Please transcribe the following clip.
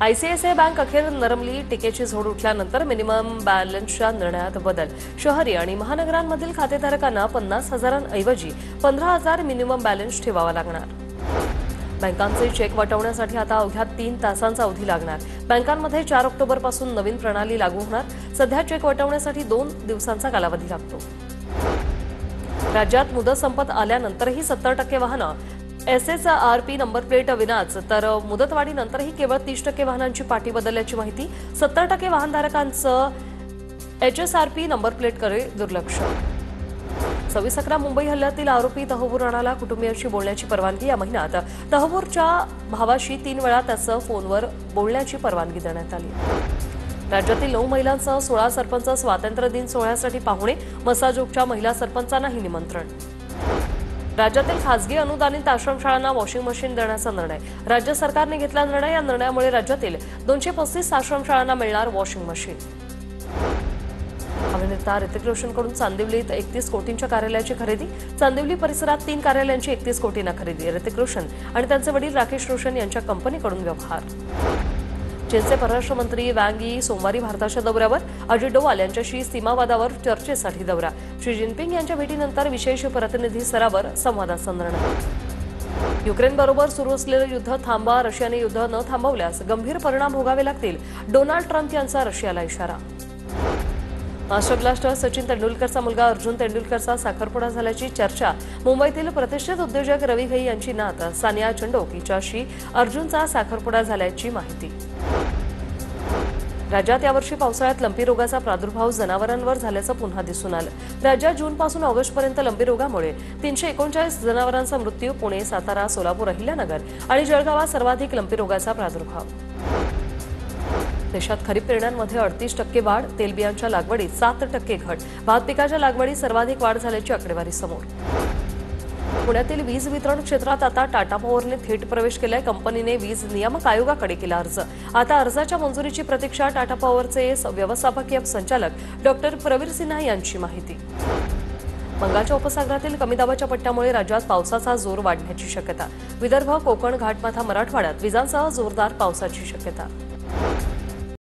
ICICI bank अखेर normally. टीकेची झोड उठल्यानंतर मिनिमम बॅलन्सच्या निर्णयात बदल. शहरी आणि महानगरांमधील खातेधारकांना 50,000ऐवजी 15,000 मिनिमम बॅलन्स ठेवावा लागणार. बँकांचे चेक वटवण्यासाठी आता अवघ्या 3 तासांचा अवधी लागणार. बँकांमध्ये 4 ऑक्टोबरपासून नवीन प्रणाली लागू होणार. सध्या चेक वटवण्यासाठी 2 दिवसांचा कालावधी लागतो. राज्यात मुदत संपत आल्यानंतरही 70% वाहनं SSRP नंबर प्लेट विनाच, तर मुदतवाढीनंतरही केवळ 30% वाहनांची पाटी बदलल्याची माहिती. 70% वाहनधारकांचं HSRP नंबर प्लेटकडे दुर्लक्ष. 26/11 मुंबई हल्ल्यातील आरोपी तहव्वूर राणाला कुटुंबियांशी बोलण्याची परवानगी. या महिन्यात तहव्वूरच्या भावाशी 3 वेळा त्याचं फोनवर बोलण्याची परवानगी देण्यात आली. राज्यातील 9 महिलांसह 16 सरपंच स्वातंत्र्य दिन सोहळ्यासाठी पाहुणे. मसाजोगच्या महिला सरपंचांनाही निमंत्रण. राज्यातील खासगी अनुदानित आश्रमशाळांना वॉशिंग मशीन देण्याचा निर्णय. राज्य सरकारने घेतला निर्णय. या निर्णयामुळे राज्यातील 235 आश्रमशाळांना मिळणार वॉशिंग मशीन. अभिनेता ऋतिक रोशनकडून चांदिवलीत 31 कोटींच्या कार्यालयाची खरेदी. चांदिवली परिसरात 3 कार्यालयांची 31 कोटींना खरेदी. ऋतिक रोशन आणि त्यांचे वडील राकेश रोशन यांच्या कंपनीकडून व्यवहार. चीनचे परराष्ट्र मंत्री वँग यी सोमवारी भारताच्या दौऱ्यावर. अजित डोवाल यांच्याशी सीमावादावर चर्चेसाठी दौरा. शी जिनपिंग यांच्या भेटीनंतर विशेष प्रतिनिधी स्तरावर संवादाचा निर्णय. युक्रेनबरोबर सुरू असलेलं युद्ध थांबवा. रशियाने युद्ध न थांबवल्यास गंभीर परिणाम भोगावे लागतील. डोनाल्ड ट्रम्प यांचा रशियाला इशारा. मास्टर ब्लास्टर सचिन तेंडुलकरचा मुलगा अर्जुन तेंडुलकरचा साखरपुडा झाल्याची चर्चा. मुंबईतील प्रतिष्ठित उद्योजक रवी घई यांची नात सानिया चंडोक हिच्याशी अर्जुनचा साखरपुडा झाल्याची माहिती. राज्यात यावर्षी पावसाळ्यात लंपी रोगाचा प्रादुर्भाव जनावरांवर झाल्याचं पुन्हा दिसून आलं. राज्यात जूनपासून ऑगस्टपर्यंत लंपी रोगामुळे 339 जनावरांचा मृत्यू. पुणे, सातारा, सोलापूर, अहिल्यानगर आणि जळगावात सर्वाधिक लंपी रोगाचा प्रादुर्भाव. देशात खरीप पेरण्यांमध्ये 38% वाढ. तेलबियांच्या लागवडीत 7% घट. भात पिकाच्या लागवडीत सर्वाधिक वाढ झाल्याची आकडेवारी समोर. पुण्यातील वीज वितरण क्षेत्रात आता टाटा पॉवरने थेट प्रवेश केलाय. कंपनीने वीज नियामक आयोगाकडे केला अर्ज. आता अर्जाच्या मंजुरीची प्रतीक्षा. टाटा पॉवरचे व्यवस्थापकीय संचालक डॉक्टर प्रवीर सिन्हा यांची माहिती. बंगालच्या उपसागरातील कमी दाबाच्या पट्ट्यामुळे राज्यात पावसाचा जोर वाढण्याची शक्यता. विदर्भ, कोकण, घाटमाथा, मराठवाड्यात विजांसह जोरदार पावसाची शक्यता.